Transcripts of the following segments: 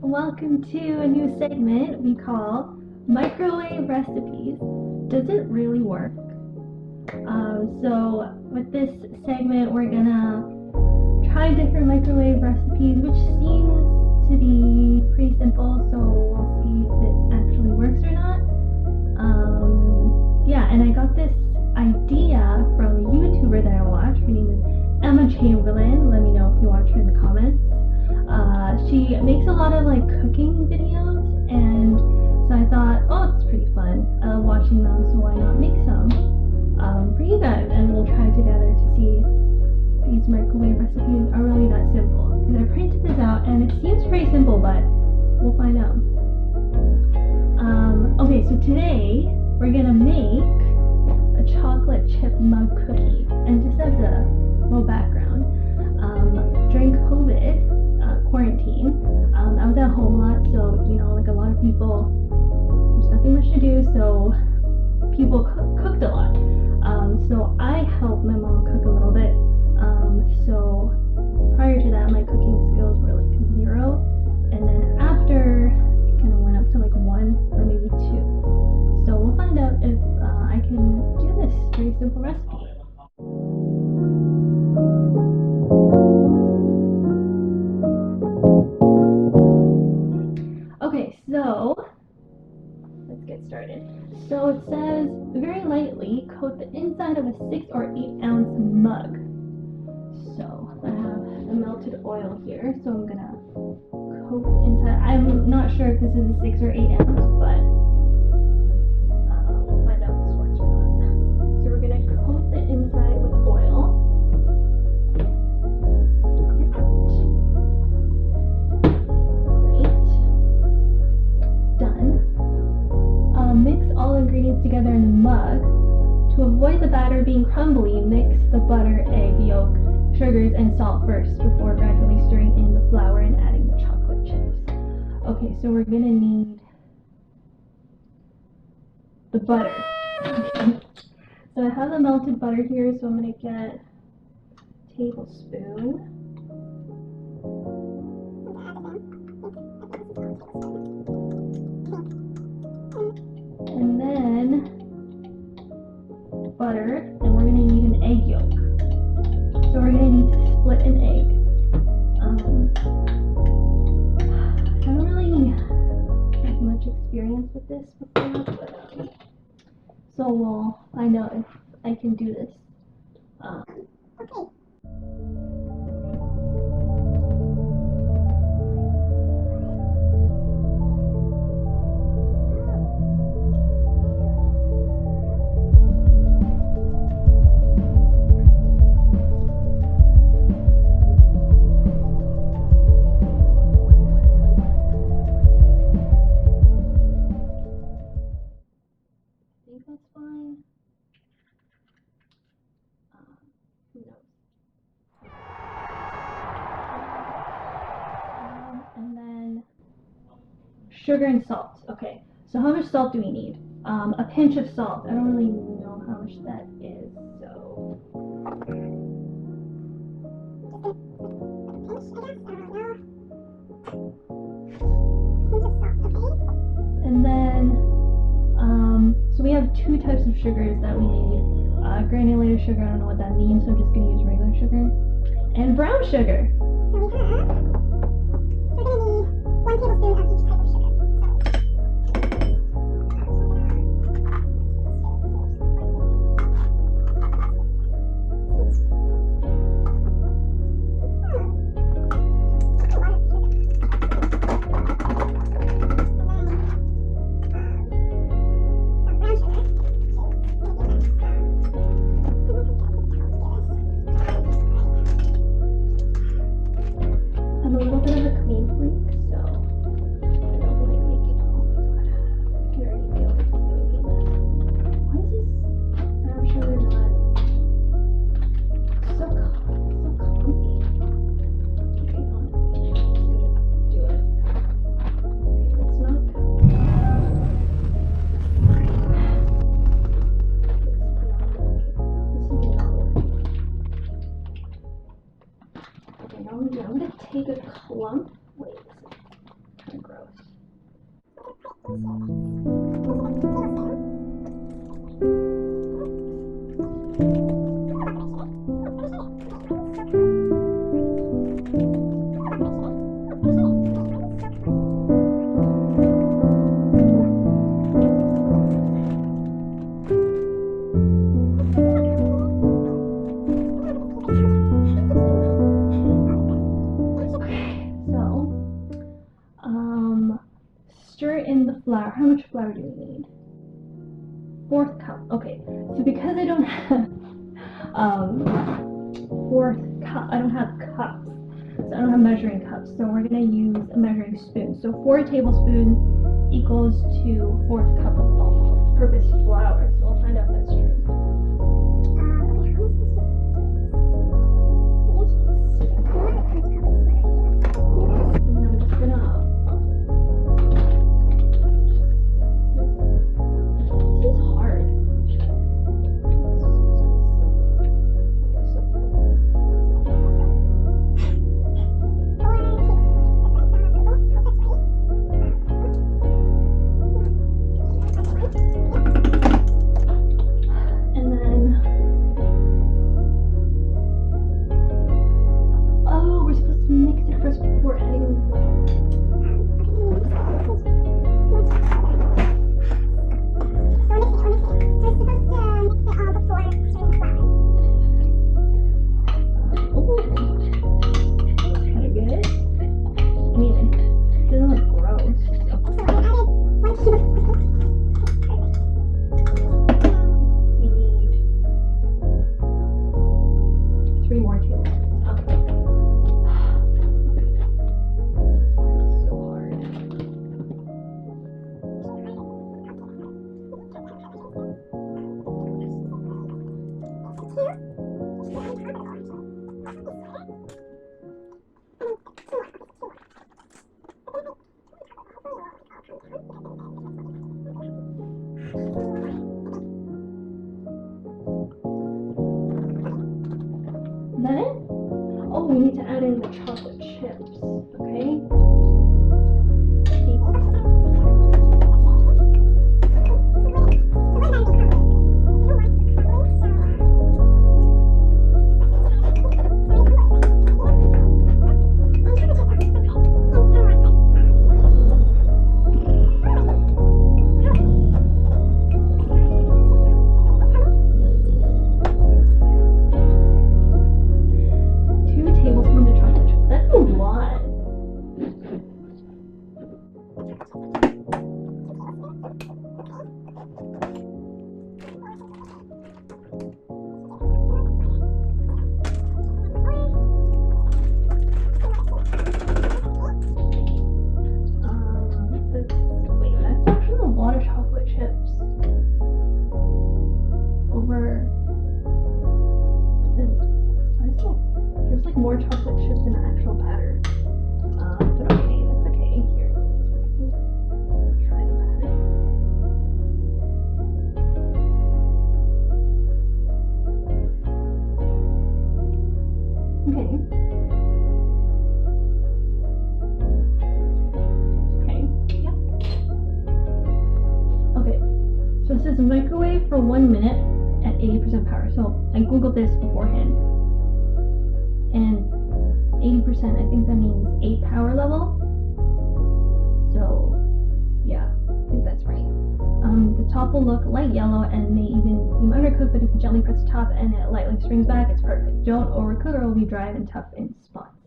Welcome to a new segment we call Microwave Recipes. Does it really work? So with this segment we're gonna try different microwave recipes, which seems to be pretty simple, so we'll see if it actually works or not. And I got this idea from a YouTuber that I watch. Her name is Emma Chamberlain. Let me know if you watch her in the comments. She makes a lot of like cooking videos, and so I thought, oh, it's pretty fun. I love watching them, so why not make some for you guys, and we'll try together to see if these microwave recipes are really that simple. Because I printed this out, and it seems pretty simple, but we'll find out. Okay, so today we're gonna make a chocolate chip mug cookie, and just as a little background, during COVID quarantine, I was at home a lot, so like a lot of people, there's nothing much to do, so people cooked a lot. So I helped my mom cook a little bit. So prior to that, my cooking skills were like 0, and then after it kind of went up to like 1 or maybe 2. So we'll find out if I can do this very simple recipe. Okay, so let's get started. So it says very lightly coat the inside of a 6 or 8 ounce mug. So I have the melted oil here, so I'm gonna coat the inside. I'm not sure if this is a 6 or 8 ounce, but we'll find out if this works or not. So we're gonna coat the inside with oil. Mix all ingredients together in the mug. To avoid the batter being crumbly, mix the butter, egg, yolk, sugars, and salt first before gradually stirring in the flour and adding the chocolate chips. Okay, so we're gonna need the butter. So I have the melted butter here, so I'm gonna get a tablespoon. And then butter, and we're going to need an egg yolk. So we're going to need to split an egg. I don't really have much experience with this before, but so we'll find out if I can do this. Okay. That's fine. Who knows? And then sugar and salt. Okay, so how much salt do we need? A pinch of salt. I don't really know how much that is, so. And then, so we have 2 types of sugars that we need. Granulated sugar, I don't know what that means, so I'm just going to use regular sugar. And brown sugar. So we're going to need 1 tablespoon of each type of sugar. I'm a little bit of a clean freak, so I don't like making, oh my god, I can already feel like it's gonna be a mess. Why is this brown sugar not so clumpy? Okay, on it. I'm just gonna do it. Okay, let's not. This is not working. Okay, now I'm gonna take a clump. Wait, this is kind of gross. Stir in the flour. How much flour do we need? 1/4 cup. Okay, so because I don't have 1/4 cup, I don't have cups, so I don't have measuring cups. So we're gonna use a measuring spoon. So 4 tablespoons equals to 1/4 cup of all-purpose flour. So we'll find out if that's true. That it? Oh, we need to add in the chocolate chips, okay? More chocolate chips in the actual batter. But okay, that's okay. Here, let's try the batter. Okay. Okay, yeah. Okay, so it says microwave for 1 minute at 80% power. So I googled this beforehand. And 80%, I think that means 8 power level. So, yeah, I think that's right. The top will look light yellow and may even seem undercooked, but if you gently press the top and it lightly springs back, it's perfect. Don't overcook or it will be dry and tough in spots.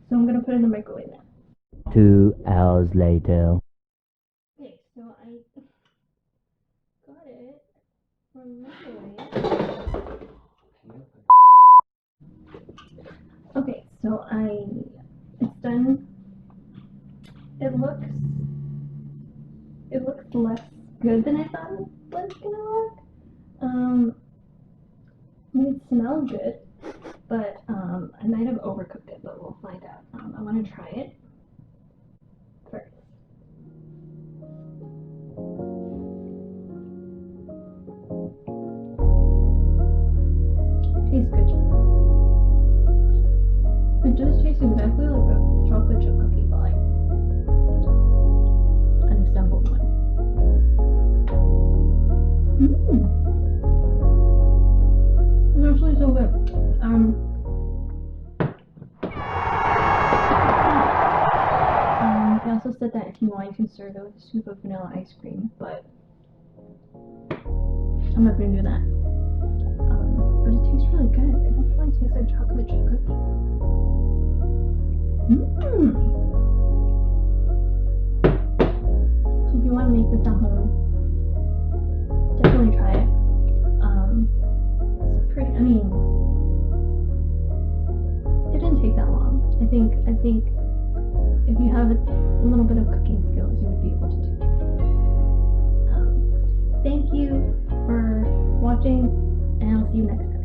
So I'm going to put it in the microwave now. 2 hours later. Okay, so I got it from the microwave. Okay, so it's done. It looks less good than I thought it was gonna look. I mean, it smells good, but I might have overcooked it, but we'll find out. I want to try it first. It tastes good. It does taste exactly like a chocolate chip cookie, but like said that if you wanted to serve it with a scoop of vanilla ice cream, but I'm not gonna do that. But it tastes really good. It definitely tastes like chocolate chip cookie. So if you want to make this at home, definitely try it. It's pretty. I mean, it didn't take that long. I think if you have a little bit of cooking skills, you would be able to do it. Thank you for watching, and I'll see you next time.